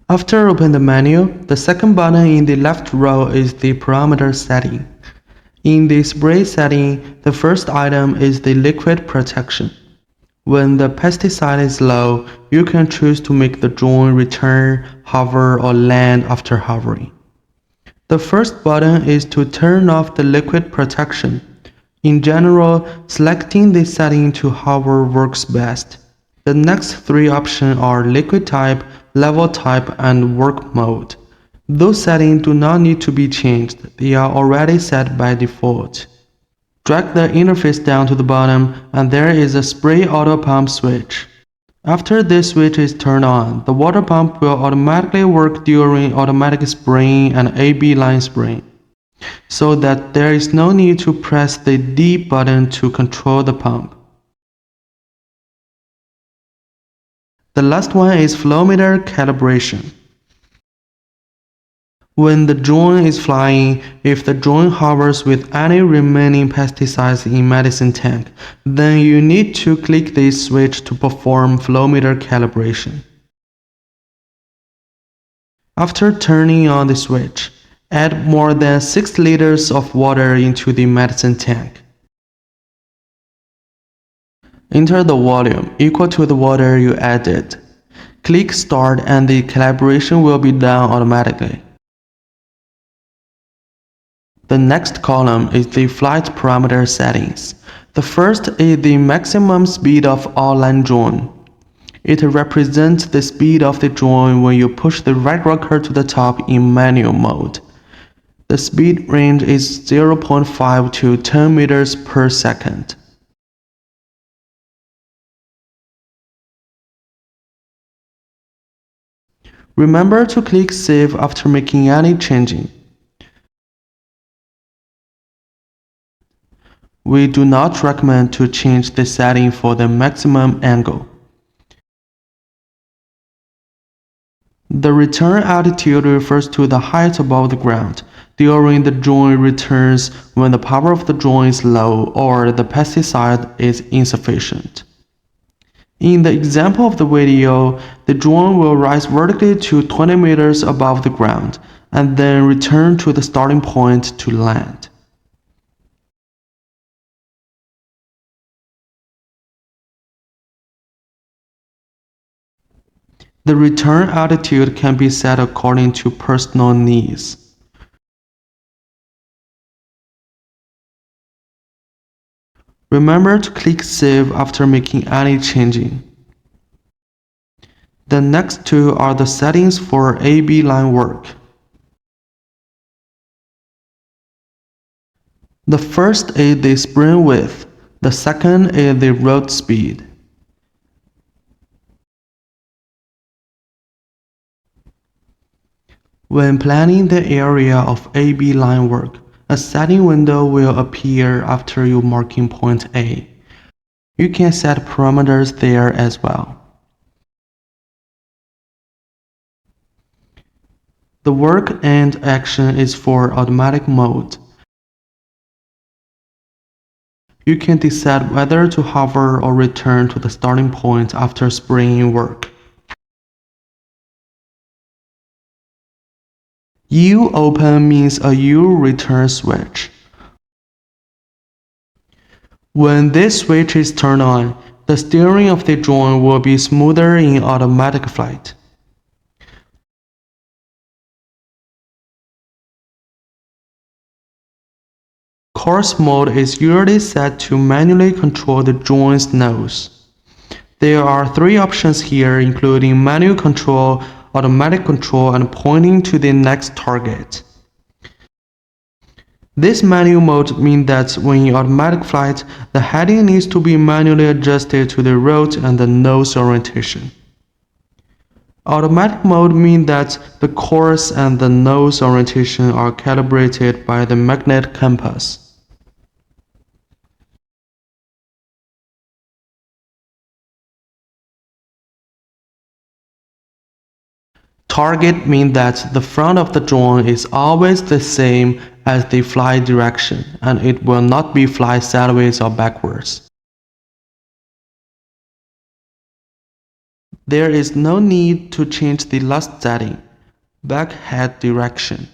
After open the menu, the second button in the left row is the parameter setting. In the spray setting, the first item is the liquid protection. When the pesticide is low, you can choose to make the drone return, hover, or land after hovering. The first button is to turn off the liquid protection. In general, selecting the setting to hover works best. The next three options are liquid type, level type, and work mode. Those settings do not need to be changed, they are already set by default. Drag the interface down to the bottom and there is a spray auto pump switch. After this switch is turned on, the water pump will automatically work during automatic spraying and AB line spraying, so that there is no need to press the D button to control the pump. The last one is flow meter calibration. When the drone is flying, if the drone hovers with any remaining pesticides in medicine tank, then you need to click this switch to perform flow meter calibration. After turning on the switch, add more than 6 liters of water into the medicine tank. Enter the volume equal to the water you added. Click Start and the calibration will be done automatically. The next column is the flight parameter settings. The first is the maximum speed of Aolan drone. It represents the speed of the drone when you push the right rocker to the top in manual mode. The speed range is 0.5 to 10 meters per second. Remember to click Save after making any changing. We do not recommend to change the setting for the maximum angle. The return altitude refers to the height above the ground during the drone returns when the power of the drone is low or the pesticide is insufficient. In the example of the video, the drone will rise vertically to 20 meters above the ground and then return to the starting point to land. The return altitude can be set according to personal needs. Remember to click Save after making any changing. The next two are the settings for AB line work. The first is the sprint width, the second is the road speed. When planning the area of AB line work, a setting window will appear after you marking point A. You can set parameters there as well. The work end action is for automatic mode. You can decide whether to hover or return to the starting point after spraying work. U open means a U return switch. When this switch is turned on, the steering of the drone will be smoother in automatic flight. Course mode is usually set to manually control the drone's nose. There are three options here, including manual control, automatic control, and pointing to the next target. This manual mode means that when in automatic flight, the heading needs to be manually adjusted to the road and the nose orientation. Automatic mode means that the course and the nose orientation are calibrated by the magnetic compass. Target means that the front of the drone is always the same as the flight direction, and it will not be fly sideways or backwards. There is no need to change the last setting, back head direction.